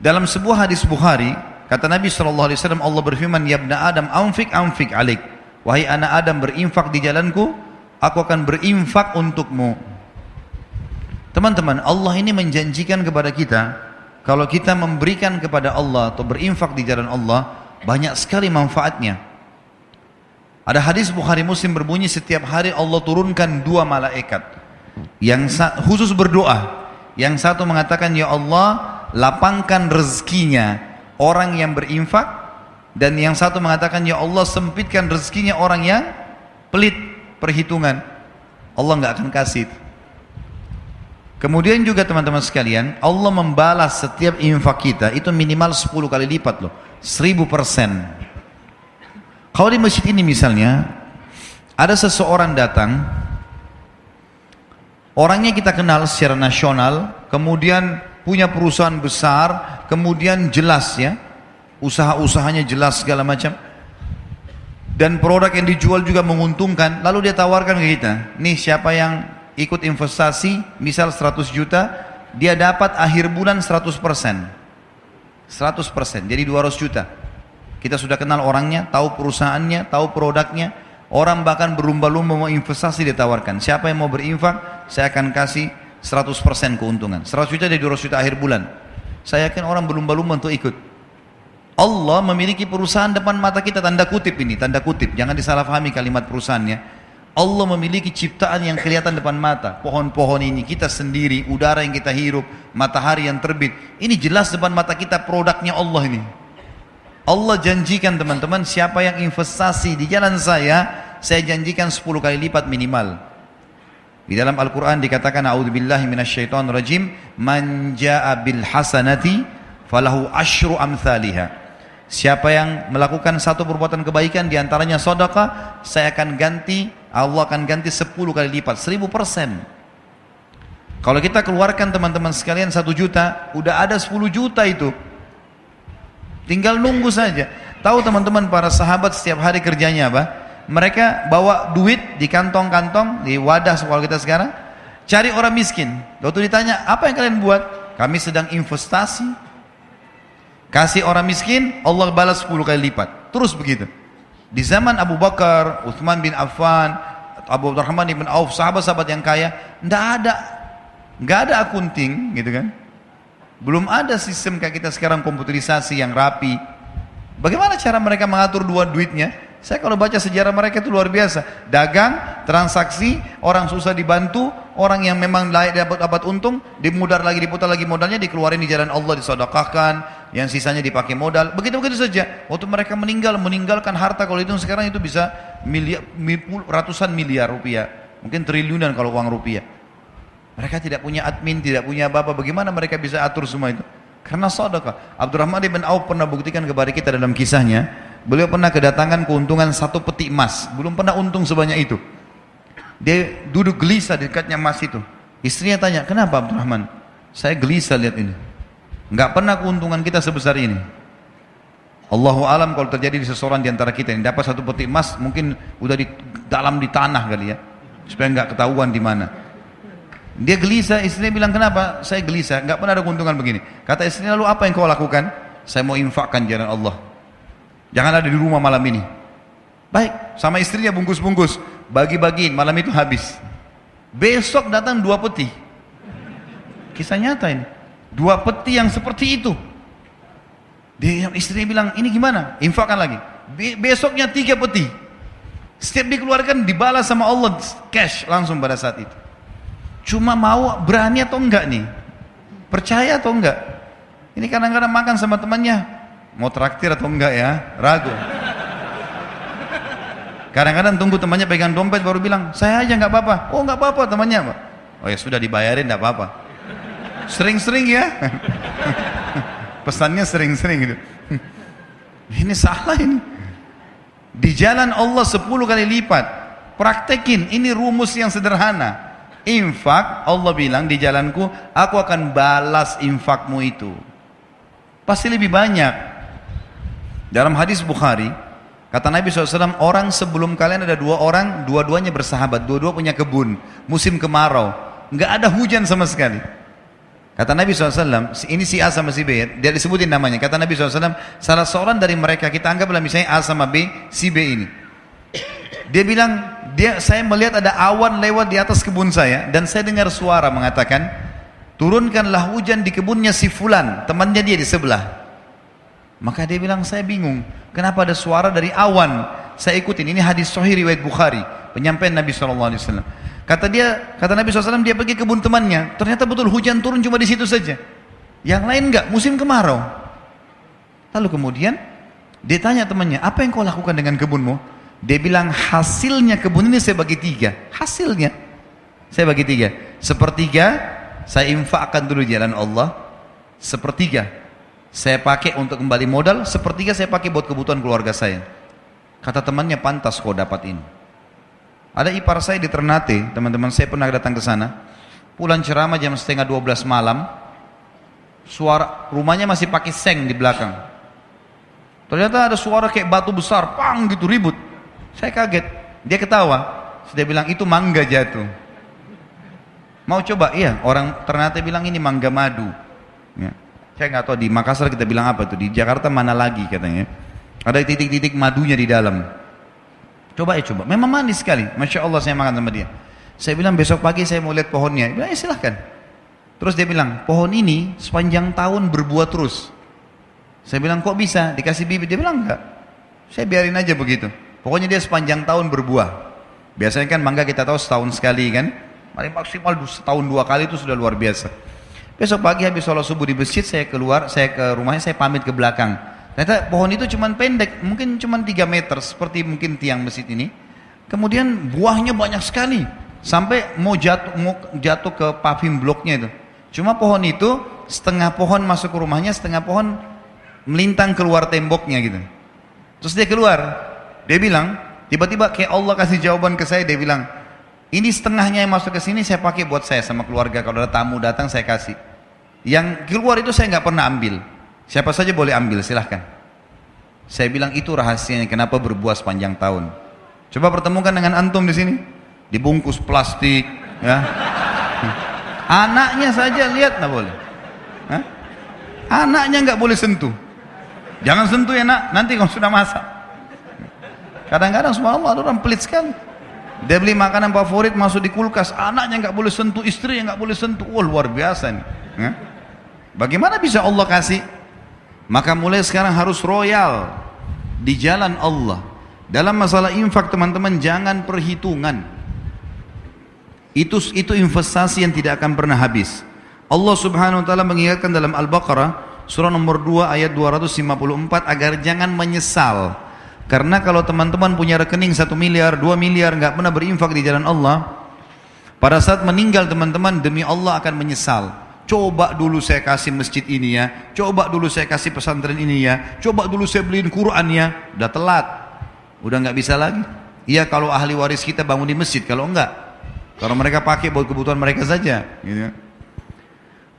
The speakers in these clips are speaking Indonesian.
Dalam sebuah hadis Bukhari, kata Nabi SAW, Allah berfirman, ya ibna Adam, anfik alik. Wahai anak Adam, berinfak di jalanku, aku akan berinfak untukmu. Teman-teman, Allah ini menjanjikan kepada kita, kalau kita memberikan kepada Allah atau berinfak di jalan Allah, banyak sekali manfaatnya. Ada hadis Bukhari Muslim berbunyi, setiap hari Allah turunkan 2 malaikat yang khusus berdoa. Yang satu mengatakan, ya Allah, lapangkan rezekinya orang yang berinfak, dan yang satu mengatakan, ya Allah, sempitkan rezekinya orang yang pelit perhitungan. Allah nggak akan kasih. Kemudian juga teman-teman sekalian, Allah membalas setiap infak kita itu minimal 10 kali lipat loh, 1000%. Kalau di masjid ini misalnya ada seseorang datang, orangnya kita kenal secara nasional, kemudian punya perusahaan besar, kemudian jelas ya, usaha-usahanya jelas segala macam, dan produk yang dijual juga menguntungkan. Lalu dia tawarkan ke kita, nih siapa yang ikut investasi, misal 100 juta, dia dapat akhir bulan 100%, jadi 200 juta. Kita sudah kenal orangnya, tahu perusahaannya, tahu produknya. Orang bahkan berlumba-lumba mau investasi, ditawarkan, siapa yang mau berinfak, saya akan kasih 100% keuntungan. 100 juta dari 200 juta akhir bulan. Saya yakin orang berlumba-lumba untuk ikut. Allah memiliki perusahaan depan mata kita, tanda kutip ini, tanda kutip, jangan disalahpahami kalimat perusahaannya. Allah memiliki ciptaan yang kelihatan depan mata. Pohon-pohon ini, kita sendiri, udara yang kita hirup, matahari yang terbit. Ini jelas depan mata kita, produknya Allah ini. Allah janjikan teman-teman, siapa yang investasi di jalan saya janjikan 10 kali lipat minimal. Di dalam Al-Quran dikatakan, a'udzubillahi minasyaitonirrajim, man jaa bil hasanati falahu asyru amthaliha. Siapa yang melakukan satu perbuatan kebaikan, diantaranya sedekah, Allah akan ganti 10 kali lipat, 1000%. Kalau kita keluarkan teman-teman sekalian 1 juta, udah ada 10 juta itu. Tinggal nunggu saja. Tahu teman-teman, para sahabat setiap hari kerjanya apa? Mereka bawa duit di kantong-kantong, di wadah kalau kita sekarang, cari orang miskin. Waktu ditanya, apa yang kalian buat? Kami sedang investasi. Kasih orang miskin, Allah balas 10 kali lipat. Terus begitu. Di zaman Abu Bakar, Uthman bin Affan, Abu Abdurrahman bin Auf, sahabat-sahabat yang kaya, nggak ada akunting, gitu kan? Belum ada sistem kayak kita sekarang, komputerisasi yang rapi. Bagaimana cara mereka mengatur duitnya? Saya kalau baca sejarah mereka itu luar biasa. Dagang, transaksi, orang susah dibantu, orang yang memang layak dapat untung, diputar lagi modalnya, dikeluarin di jalan Allah, disedekahkan, yang sisanya dipakai modal. Begitu-begitu saja. Waktu mereka meninggalkan harta, kalau itu sekarang itu bisa ratusan miliar rupiah, mungkin triliunan kalau uang rupiah. Mereka tidak punya admin, tidak punya apa-apa. Bagaimana mereka bisa atur semua itu? Karena sedekah. Abdurrahman bin Auf pernah buktikan kepada kita dalam kisahnya. Beliau pernah kedatangan keuntungan 1 peti emas. Belum pernah untung sebanyak itu. Dia duduk gelisah di dekatnya emas itu. Istrinya tanya, kenapa Abdurrahman? Saya gelisah lihat ini. Enggak pernah keuntungan kita sebesar ini. Allahu alam kalau terjadi di seseorang di antara kita yang dapat 1 peti emas, mungkin udah dalam di tanah kali ya. Supaya enggak ketahuan di mana. Dia gelisah, istrinya bilang, kenapa? Saya gelisah, nggak pernah ada keuntungan begini. Kata istrinya, lalu apa yang kau lakukan? Saya mau infakkan jalan Allah. Jangan ada di rumah malam ini. Baik, sama istrinya bungkus-bungkus, bagi-bagiin, malam itu habis. Besok datang 2 peti. Kisah nyata ini. 2 peti yang seperti itu. Istrinya bilang, ini gimana? Infakkan lagi. Besoknya 3 peti. Setiap dikeluarkan dibalas sama Allah cash langsung pada saat itu. Cuma mau berani atau enggak nih? Percaya atau enggak? Ini kadang-kadang makan sama temannya, mau traktir atau enggak ya? Ragu. Kadang-kadang tunggu temannya pegang dompet baru bilang, saya aja enggak apa-apa. Oh enggak apa-apa temannya, Pak. Oh ya sudah dibayarin enggak apa-apa. Sering-sering ya. Pesannya sering-sering gitu. Ini salah ini. Di jalan Allah 10 kali lipat. Praktekin, ini rumus yang sederhana. Infak, Allah bilang di jalanku, aku akan balas infakmu itu. Pasti lebih banyak. Dalam hadis Bukhari, kata Nabi SAW, orang sebelum kalian ada 2 orang, dua-duanya bersahabat, dua-dua punya kebun, musim kemarau, nggak ada hujan sama sekali. Kata Nabi SAW, ini si A sama si B, dia disebutin namanya. Kata Nabi SAW, salah seorang dari mereka, kita anggaplah misalnya A sama B, si B ini. Dia bilang, saya melihat ada awan lewat di atas kebun saya, dan saya dengar suara mengatakan, turunkanlah hujan di kebunnya si Fulan, temannya dia di sebelah. Maka dia bilang, saya bingung, kenapa ada suara dari awan? Saya ikutin, ini hadis sahih riwayat Bukhari, penyampaian Nabi SAW. Kata Nabi SAW, dia pergi kebun temannya. Ternyata betul hujan turun cuma di situ saja. Yang lain enggak, musim kemarau. Lalu kemudian dia tanya temannya, apa yang kau lakukan dengan kebunmu? Dia bilang, hasilnya kebun ini saya bagi 3. Hasilnya saya bagi 3. Sepertiga saya infakkan dulu jalan Allah. Sepertiga saya pakai untuk kembali modal. Sepertiga saya pakai buat kebutuhan keluarga saya. Kata temannya, pantas kau dapat ini. Ada ipar saya di Ternate, teman-teman saya pernah datang ke sana. Pulang ceramah jam setengah 12 malam, suara rumahnya masih pakai seng di belakang. Ternyata ada suara kayak batu besar, pang gitu ribut. Saya kaget, dia ketawa. Dia bilang itu mangga jatuh. Mau coba? Iya, orang Ternate bilang ini mangga madu. Ya. Saya nggak tahu di Makassar kita bilang apa tuh, di Jakarta mana lagi katanya. Ada titik-titik madunya di dalam. Coba ya coba, memang manis sekali. Masya Allah saya makan sama dia. Saya bilang besok pagi saya mau lihat pohonnya. Dia bilang ya silahkan. Terus dia bilang, pohon ini sepanjang tahun berbuah terus. Saya bilang kok bisa dikasih bibit? Dia bilang enggak, saya biarin aja begitu. Pokoknya dia sepanjang tahun berbuah. Biasanya kan mangga kita tahu setahun sekali kan, paling maksimal setahun 2 kali itu sudah luar biasa. Besok pagi habis sholat subuh di masjid, saya keluar, saya ke rumahnya, saya pamit ke belakang. Ternyata pohon itu cuma pendek, mungkin cuma 3 meter, seperti mungkin tiang masjid ini. Kemudian buahnya banyak sekali, sampai mau jatuh ke paving bloknya itu. Cuma pohon itu, setengah pohon masuk ke rumahnya, setengah pohon melintang keluar temboknya gitu. Terus dia keluar, dia bilang, tiba-tiba kayak Allah kasih jawaban ke saya, dia bilang, ini setengahnya yang masuk ke sini saya pakai buat saya sama keluarga, kalau ada tamu datang saya kasih. Yang keluar itu saya nggak pernah ambil. Siapa saja boleh ambil, silahkan. Saya bilang itu rahasianya kenapa berbuah sepanjang tahun. Coba pertemukan dengan antum di sini, dibungkus plastik, ya. Anaknya saja lihat nggak boleh. Hah? Anaknya nggak boleh sentuh. Jangan sentuh ya nak, nanti kalau sudah masak. Kadang-kadang subhanallah ada orang pelit sekali. Dia beli makanan favorit masuk di kulkas, anaknya nggak boleh sentuh, istri yang nggak boleh sentuh. Wah luar biasa nih. Hah? Bagaimana bisa Allah kasih? Maka mulai sekarang harus royal di jalan Allah. Dalam masalah infak teman-teman jangan perhitungan. Itu investasi yang tidak akan pernah habis. Allah Subhanahu wa taala mengingatkan dalam Al-Baqarah surah nomor 2 ayat 254 agar jangan menyesal. Karena kalau teman-teman punya rekening 1 miliar, 2 miliar nggak pernah berinfak di jalan Allah, pada saat meninggal teman-teman demi Allah akan menyesal. Coba dulu saya kasih masjid ini ya, coba dulu saya kasih pesantren ini ya, coba dulu saya beliin Quran ya. Udah telat, udah nggak bisa lagi. Iya kalau ahli waris kita bangun di masjid, kalau enggak, kalau mereka pakai buat kebutuhan mereka saja gitu.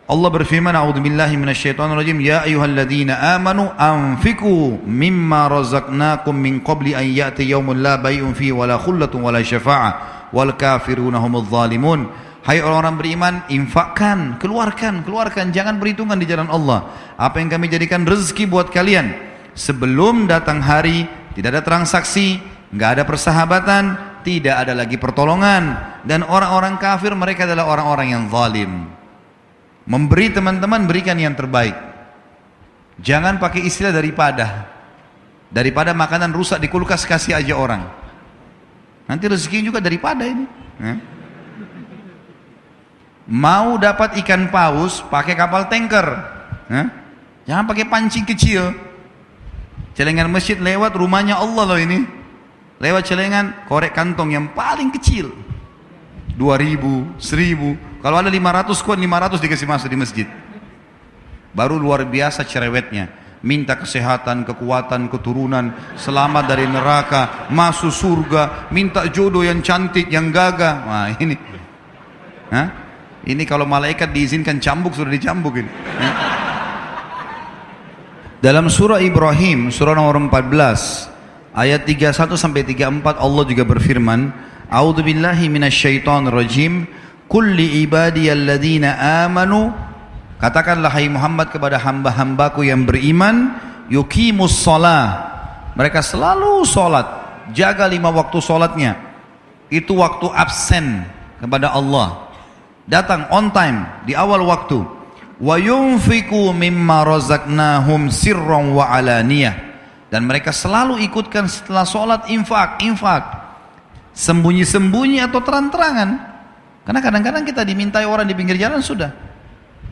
Allah berfirman, a'udzubillahi minasyaitonirrajim, ya ayyuhalladzina amanu anfiqu mimma razaqnakum min qabli an ya'ti yaumun la bay'un fihi wala khullatun wala syafa'ah wal kafiruna humudz zalimun. Hai orang-orang beriman, infakkan, keluarkan, jangan berhitungan di jalan Allah. Apa yang kami jadikan rezeki buat kalian. Sebelum datang hari, tidak ada transaksi, nggak ada persahabatan, tidak ada lagi pertolongan. Dan orang-orang kafir mereka adalah orang-orang yang zalim. Memberi teman-teman, berikan yang terbaik. Jangan pakai istilah daripada makanan rusak di kulkas kasih aja orang. Nanti rezeki juga daripada ini. Mau dapat ikan paus pakai kapal tanker, jangan pakai pancing kecil. Celengan masjid lewat rumahnya Allah loh ini, lewat celengan korek kantong yang paling kecil, 2.000, 1.000. Kalau ada 500 kuat 500 dikasih masuk di masjid. Baru luar biasa cerewetnya. Minta kesehatan, kekuatan, keturunan, selamat dari neraka, masuk surga, minta jodoh yang cantik, yang gagah. Wah ini, ini kalau malaikat diizinkan cambuk sudah dicambuk ini. Dalam surah Ibrahim, surah nomor 14, ayat 31 sampai 34 Allah juga berfirman, A'udzubillahi minasyaitonirrajim, Qul li ibadiyalladzina amanu Katakanlah hai Muhammad kepada hamba-hambaku yang beriman, yuqimus shalah. Mereka selalu sholat, jaga 5 waktu sholatnya. Itu waktu absen kepada Allah. Datang on time di awal waktu. Wa yunfiqu mimma razaqnahum sirran wa alaniyah. Dan mereka selalu ikutkan setelah sholat infak. Sembunyi-sembunyi atau terang-terangan. Karena kadang-kadang kita dimintai orang di pinggir jalan sudah.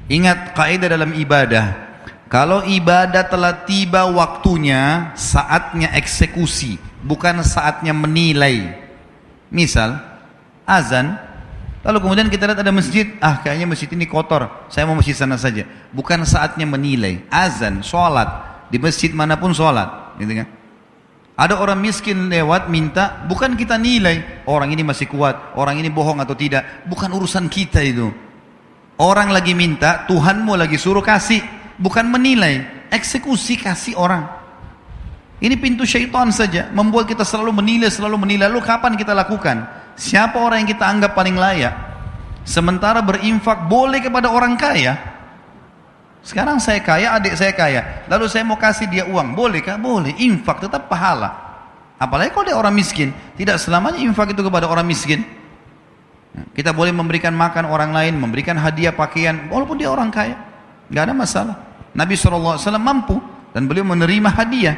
Ingat kaidah dalam ibadah, kalau ibadah telah tiba waktunya, saatnya eksekusi, bukan saatnya menilai. Misal, azan, lalu kemudian kita lihat ada masjid, kayaknya masjid ini kotor, saya mau masjid sana saja. Bukan saatnya menilai. Azan, sholat, di masjid manapun sholat, gitu kan? Ada orang miskin lewat minta, bukan kita nilai, orang ini masih kuat, orang ini bohong atau tidak, bukan urusan kita itu. Orang lagi minta, Tuhanmu lagi suruh kasih, bukan menilai, eksekusi kasih orang. Ini pintu syaitan saja, membuat kita selalu menilai. Lalu kapan kita lakukan? Siapa orang yang kita anggap paling layak? Sementara berinfak boleh kepada orang kaya. Sekarang saya kaya, adik saya kaya, lalu saya mau kasih dia uang, bolehkah? Boleh, infak tetap pahala. Apalagi kalau dia orang miskin, tidak selamanya infak itu kepada orang miskin. Kita boleh memberikan makan orang lain, memberikan hadiah pakaian, walaupun dia orang kaya, nggak ada masalah. Nabi SAW mampu dan beliau menerima hadiah.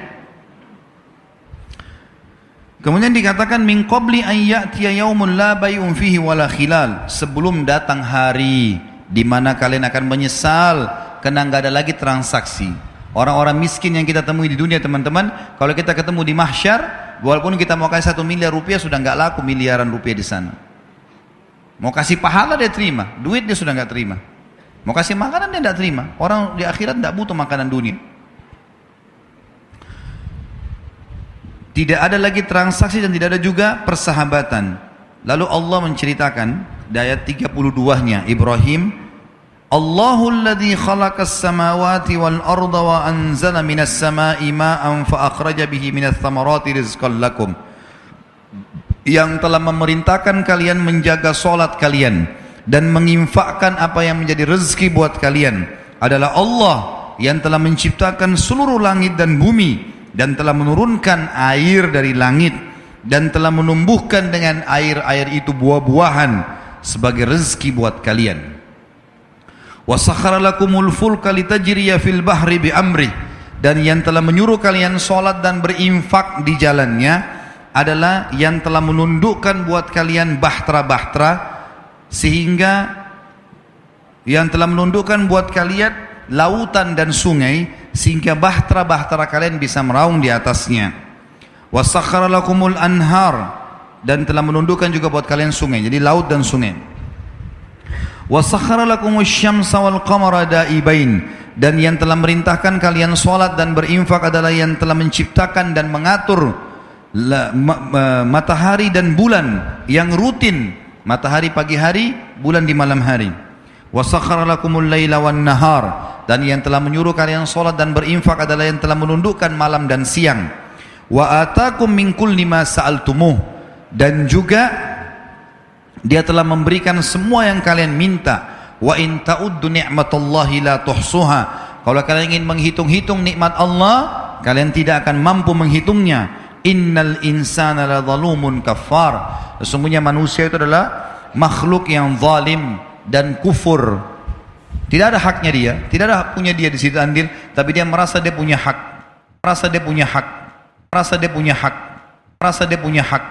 Kemudian dikatakan min qabli an ya'tiya yaumun la bay'un fihi wala khilal, sebelum datang hari di mana kalian akan menyesal karena nggak ada lagi transaksi. Orang-orang miskin yang kita temui di dunia, teman-teman, kalau kita ketemu di mahsyar, walaupun kita mau kasih 1 miliar rupiah, sudah nggak laku miliaran rupiah di sana. Mau kasih pahala dia terima, duit dia sudah nggak terima. Mau kasih makanan dia nggak terima. Orang di akhirat nggak butuh makanan dunia. Tidak ada lagi transaksi dan tidak ada juga persahabatan. Lalu Allah menceritakan di ayat 32-nya Ibrahim, Allahul ladzi khalaqas samawati wal arda wa anzala minas samai ma'an fa akhraja bihi minats thamarati rizqan lakum. Yang telah memerintahkan kalian menjaga solat kalian dan menginfakkan apa yang menjadi rezeki buat kalian adalah Allah yang telah menciptakan seluruh langit dan bumi dan telah menurunkan air dari langit dan telah menumbuhkan dengan air-air itu buah-buahan sebagai rezeki buat kalian. وَسَخَّرَ لَكُمُ الْفُلْكَ لِتَجْرِيَ فِي الْبَحْرِ بِأَمْرِهِ, dan yang telah menyuruh kalian solat dan berinfak di jalannya adalah yang telah menundukkan buat kalian bahtera-bahtera, sehingga yang telah menundukkan buat kalian lautan dan sungai, sehingga bahtera-bahtera kalian bisa meraung di atasnya. وَسَخَّرَ لَكُمُ الْأَنْهَارِ, dan telah menundukkan juga buat kalian sungai, jadi laut dan sungai. وَسَخَّرَ لَكُمُ الشَّمْسَ وَالْقَمَرَ دَائِبَيْنِ, dan yang telah merintahkan kalian solat dan berinfak adalah yang telah menciptakan dan mengatur matahari dan bulan yang rutin, matahari pagi hari, bulan di malam hari. وَسَخَّرَ لَكُمُ اللَّيْلَ وَالنَّهَارِ, dan yang telah menyuruh kalian solat dan berinfak adalah yang telah menundukkan malam dan siang. وَآتَاكُمْ مِنْ كُلِّ مَا سَأَلْتُمُوهُ, dan juga dia telah memberikan semua yang kalian minta. وَإِنْ تَعُدُّ نِعْمَةَ اللَّهِ لَا تُحْصُوهَا, kalau kalian ingin menghitung-hitung nikmat Allah, kalian tidak akan mampu menghitungnya. Innal insana ladzalumun kafar, sesungguhnya manusia itu adalah makhluk yang zalim dan kufur. Tidak ada haknya dia, tidak ada punya dia di situ andil, tapi dia merasa dia punya hak, merasa dia punya hak, merasa dia punya hak, merasa dia punya hak.